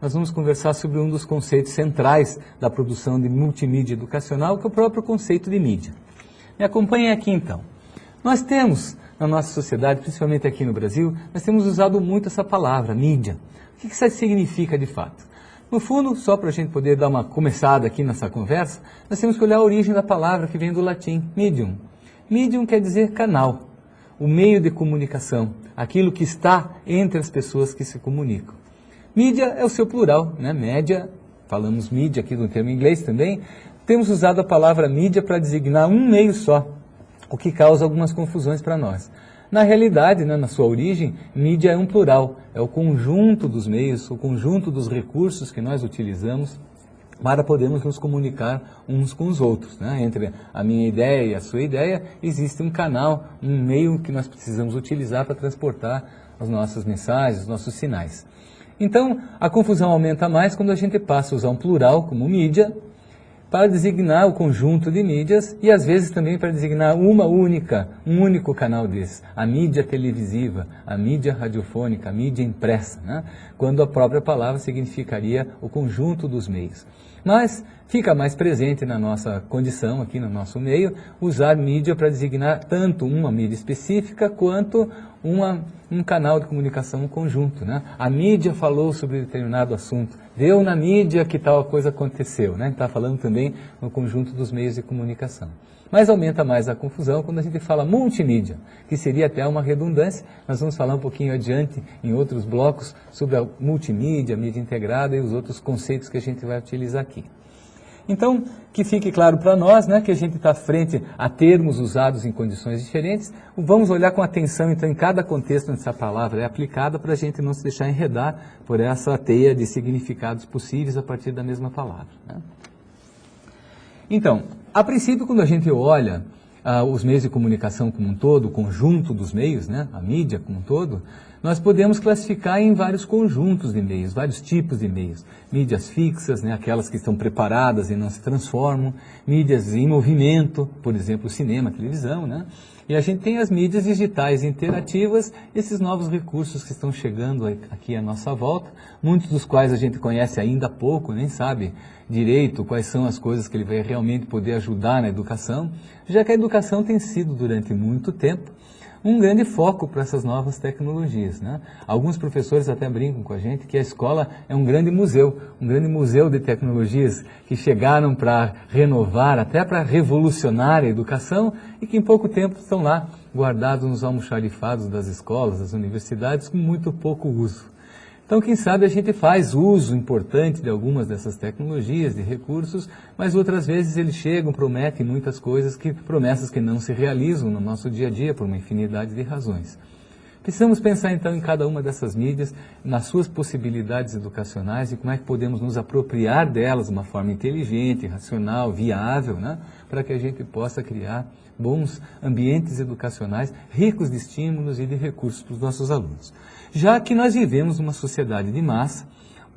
nós vamos conversar sobre um dos conceitos centrais da produção de multimídia educacional, que é o próprio conceito de mídia. Me acompanhem aqui então. Nós temos, na nossa sociedade, principalmente aqui no Brasil, nós temos usado muito essa palavra, mídia. O que isso significa de fato? No fundo, só para a gente poder dar uma começada aqui nessa conversa, nós temos que olhar a origem da palavra que vem do latim, medium. Medium quer dizer canal, o meio de comunicação, aquilo que está entre as pessoas que se comunicam. Mídia é o seu plural, né? Média, falamos mídia aqui no termo inglês também, temos usado a palavra mídia para designar um meio só, o que causa algumas confusões para nós. Na realidade, né, na sua origem, mídia é um plural, é o conjunto dos meios, o conjunto dos recursos que nós utilizamos para podermos nos comunicar uns com os outros, né? Entre a minha ideia e a sua ideia, existe um canal, um meio que nós precisamos utilizar para transportar as nossas mensagens, os nossos sinais. Então, a confusão aumenta mais quando a gente passa a usar um plural como mídia, para designar o conjunto de mídias e às vezes também para designar um único canal desses, a mídia televisiva, a mídia radiofônica, a mídia impressa, né? Quando a própria palavra significaria o conjunto dos meios. Mas fica mais presente na nossa condição, aqui no nosso meio, usar mídia para designar tanto uma mídia específica quanto um canal de comunicação conjunto, né? A mídia falou sobre determinado assunto, deu na mídia que tal coisa aconteceu, né? Está falando também no conjunto dos meios de comunicação. Mas aumenta mais a confusão quando a gente fala multimídia, que seria até uma redundância. Nós vamos falar um pouquinho adiante, em outros blocos, sobre a multimídia, a mídia integrada e os outros conceitos que a gente vai utilizar aqui. Então, que fique claro para nós, né, que a gente está frente a termos usados em condições diferentes. Vamos olhar com atenção, então, em cada contexto onde essa palavra é aplicada, para a gente não se deixar enredar por essa teia de significados possíveis a partir da mesma palavra, né? Então, a princípio, quando a gente olha os meios de comunicação como um todo, o conjunto dos meios, né, a mídia como um todo, nós podemos classificar em vários conjuntos de meios, vários tipos de meios. Mídias fixas, né, aquelas que estão preparadas e não se transformam, mídias em movimento, por exemplo, cinema, televisão, né? E a gente tem as mídias digitais interativas, esses novos recursos que estão chegando aqui à nossa volta, muitos dos quais a gente conhece ainda pouco, nem sabe direito quais são as coisas que ele vai realmente poder ajudar na educação, já que a educação tem sido, durante muito tempo, um grande foco para essas novas tecnologias, né? Alguns professores até brincam com a gente que a escola é um grande museu de tecnologias que chegaram para renovar, até para revolucionar a educação e que em pouco tempo estão lá guardados nos almoxarifados das escolas, das universidades, com muito pouco uso. Então, quem sabe a gente faz uso importante de algumas dessas tecnologias, de recursos, mas outras vezes eles chegam, prometem muitas coisas, promessas que não se realizam no nosso dia a dia por uma infinidade de razões. Precisamos pensar então em cada uma dessas mídias, nas suas possibilidades educacionais e como é que podemos nos apropriar delas de uma forma inteligente, racional, viável, né? Para que a gente possa criar bons ambientes educacionais, ricos de estímulos e de recursos para os nossos alunos. Já que nós vivemos numa sociedade de massa,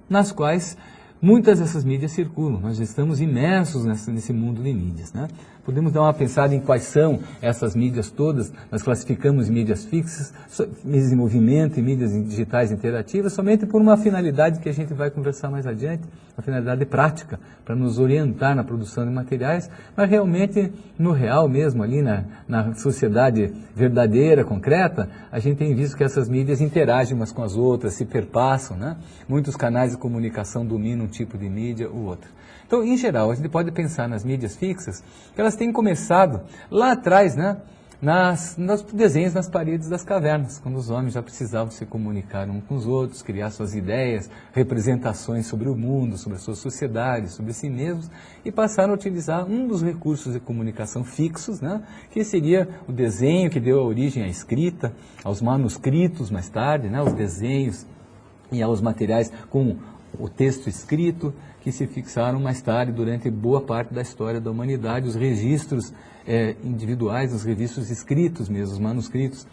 nas quais muitas dessas mídias circulam, nós estamos imersos nesse mundo de mídias, né? Podemos dar uma pensada em quais são essas mídias todas. Nós classificamos mídias fixas, mídias em movimento e mídias digitais interativas somente por uma finalidade que a gente vai conversar mais adiante, uma finalidade prática, para nos orientar na produção de materiais, mas realmente no real mesmo, ali na sociedade verdadeira, concreta, a gente tem visto que essas mídias interagem umas com as outras, se perpassam, né? Muitos canais de comunicação dominam um tipo de mídia ou outro. Então, em geral, a gente pode pensar nas mídias fixas, que elas têm começado lá atrás, né, nos desenhos nas paredes das cavernas, quando os homens já precisavam se comunicar uns com os outros, criar suas ideias, representações sobre o mundo, sobre a sua sociedade, sobre si mesmos, e passaram a utilizar um dos recursos de comunicação fixos, né, que seria o desenho que deu origem à escrita, aos manuscritos mais tarde, né, aos desenhos e aos materiais com o texto escrito, que se fixaram mais tarde, durante boa parte da história da humanidade, os registros individuais, os registros escritos mesmo, os manuscritos.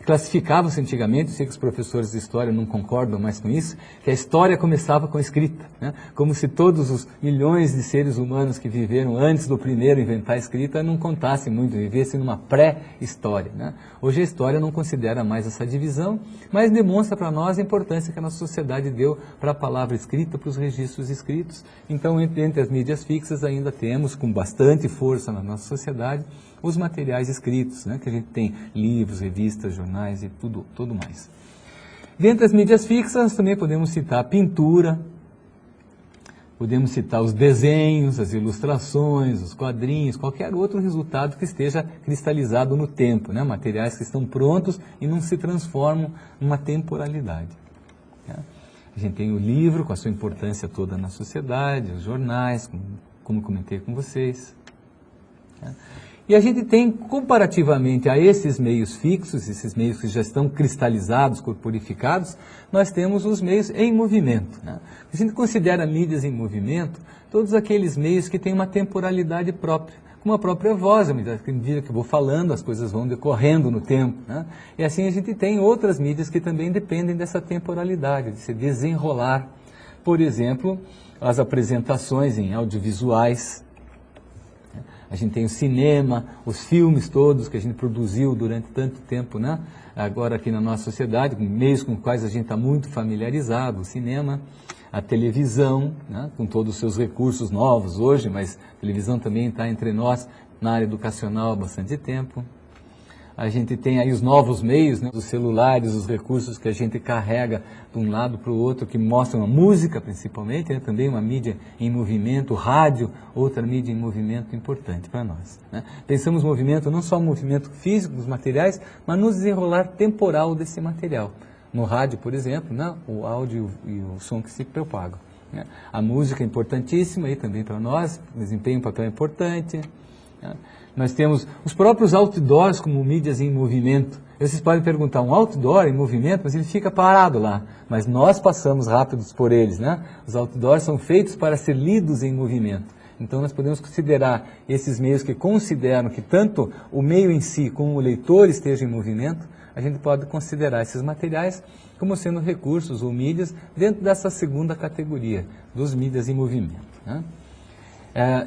classificava-se antigamente, sei que os professores de história não concordam mais com isso, que a história começava com a escrita, né? Como se todos os milhões de seres humanos que viveram antes do primeiro inventar a escrita não contassem muito, vivessem numa pré-história, né? Hoje a história não considera mais essa divisão, mas demonstra para nós a importância que a nossa sociedade deu para a palavra escrita, para os registros escritos. Então, entre as mídias fixas ainda temos, com bastante força na nossa sociedade, os materiais escritos, né, que a gente tem livros, revistas, jornais e tudo mais. Dentre as mídias fixas, também podemos citar a pintura, podemos citar os desenhos, as ilustrações, os quadrinhos, qualquer outro resultado que esteja cristalizado no tempo, né, materiais que estão prontos e não se transformam numa temporalidade. Né. A gente tem o livro, com a sua importância toda na sociedade, os jornais, como comentei com vocês. Né. E a gente tem, comparativamente a esses meios fixos, esses meios que já estão cristalizados, corporificados, nós temos os meios em movimento. Né? A gente considera mídias em movimento todos aqueles meios que têm uma temporalidade própria, como a própria voz, à medida que eu vou falando, as coisas vão decorrendo no tempo. Né? E assim a gente tem outras mídias que também dependem dessa temporalidade, de se desenrolar. Por exemplo, as apresentações em audiovisuais. A gente tem o cinema, os filmes todos que a gente produziu durante tanto tempo, né? Agora aqui na nossa sociedade, meios com os quais a gente está muito familiarizado, o cinema, a televisão, né? Com todos os seus recursos novos hoje, mas a televisão também está entre nós na área educacional há bastante tempo. A gente tem aí os novos meios, né, os celulares, os recursos que a gente carrega de um lado para o outro, que mostram a música principalmente, né, também uma mídia em movimento, rádio, outra mídia em movimento importante para nós. Né. Pensamos movimento, não só o movimento físico dos materiais, mas no desenrolar temporal desse material. No rádio, por exemplo, né, o áudio e o som que se propagam. Né. A música é importantíssima aí também para nós, desempenha um papel importante. Né. Nós temos os próprios outdoors como mídias em movimento. Vocês podem perguntar, um outdoor em movimento, mas ele fica parado lá. Mas nós passamos rápidos por eles, né? Os outdoors são feitos para ser lidos em movimento. Então nós podemos considerar esses meios que consideram que tanto o meio em si como o leitor esteja em movimento, a gente pode considerar esses materiais como sendo recursos ou mídias dentro dessa segunda categoria, dos mídias em movimento, né?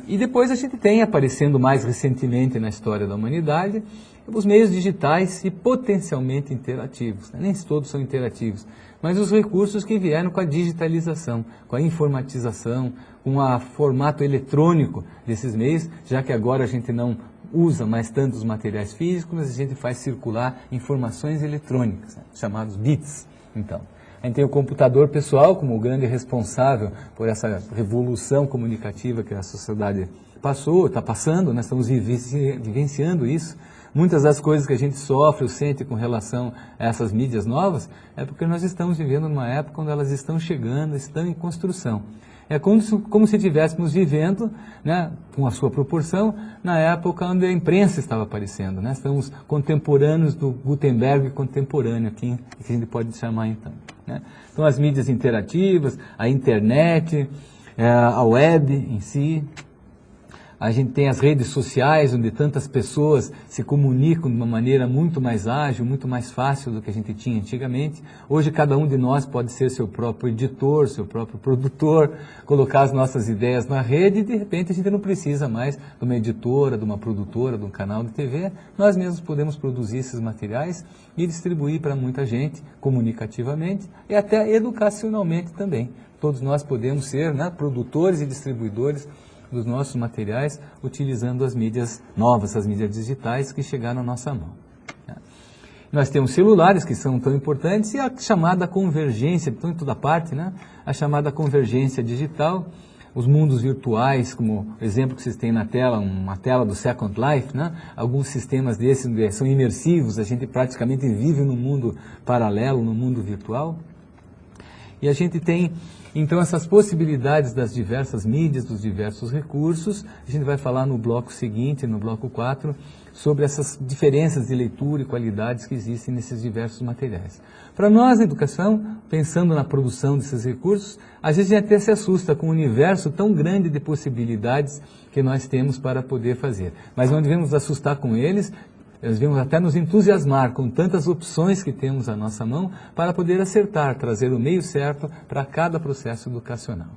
E depois a gente tem, aparecendo mais recentemente na história da humanidade, os meios digitais e potencialmente interativos. Nem todos são interativos, mas os recursos que vieram com a digitalização, com a informatização, com o formato eletrônico desses meios, já que agora a gente não usa mais tanto os materiais físicos, mas a gente faz circular informações eletrônicas, né, chamados bits. Então, a gente tem o computador pessoal como o grande responsável por essa revolução comunicativa que a sociedade passou, está passando, nós estamos vivenciando isso. Muitas das coisas que a gente sofre ou sente com relação a essas mídias novas é porque nós estamos vivendo numa época onde elas estão chegando, estão em construção. É como se estivéssemos vivendo, né, com a sua proporção, na época onde a imprensa estava aparecendo. Né? Estamos contemporâneos do Gutenberg contemporâneo, aqui, que a gente pode chamar então. Né? Então as mídias interativas, a internet, a web em si. A gente tem as redes sociais, onde tantas pessoas se comunicam de uma maneira muito mais ágil, muito mais fácil do que a gente tinha antigamente. Hoje, cada um de nós pode ser seu próprio editor, seu próprio produtor, colocar as nossas ideias na rede e, de repente, a gente não precisa mais de uma editora, de uma produtora, de um canal de TV. Nós mesmos podemos produzir esses materiais e distribuir para muita gente, comunicativamente e até educacionalmente também. Todos nós podemos ser, né, produtores e distribuidores dos nossos materiais, utilizando as mídias novas, as mídias digitais que chegaram à nossa mão. Nós temos celulares que são tão importantes e a chamada convergência, estão em toda parte, né? A chamada convergência digital, os mundos virtuais, como o exemplo que vocês têm na tela, uma tela do Second Life, né? Alguns sistemas desses são imersivos, a gente praticamente vive num mundo paralelo, num mundo virtual. E a gente tem, então, essas possibilidades das diversas mídias, dos diversos recursos. A gente vai falar no bloco seguinte, no bloco 4, sobre essas diferenças de leitura e qualidades que existem nesses diversos materiais. Para nós, na educação, pensando na produção desses recursos, às vezes a gente até se assusta com o universo tão grande de possibilidades que nós temos para poder fazer. Mas não devemos assustar com eles, Nós devemos até nos entusiasmar com tantas opções que temos à nossa mão para poder acertar, trazer o meio certo para cada processo educacional.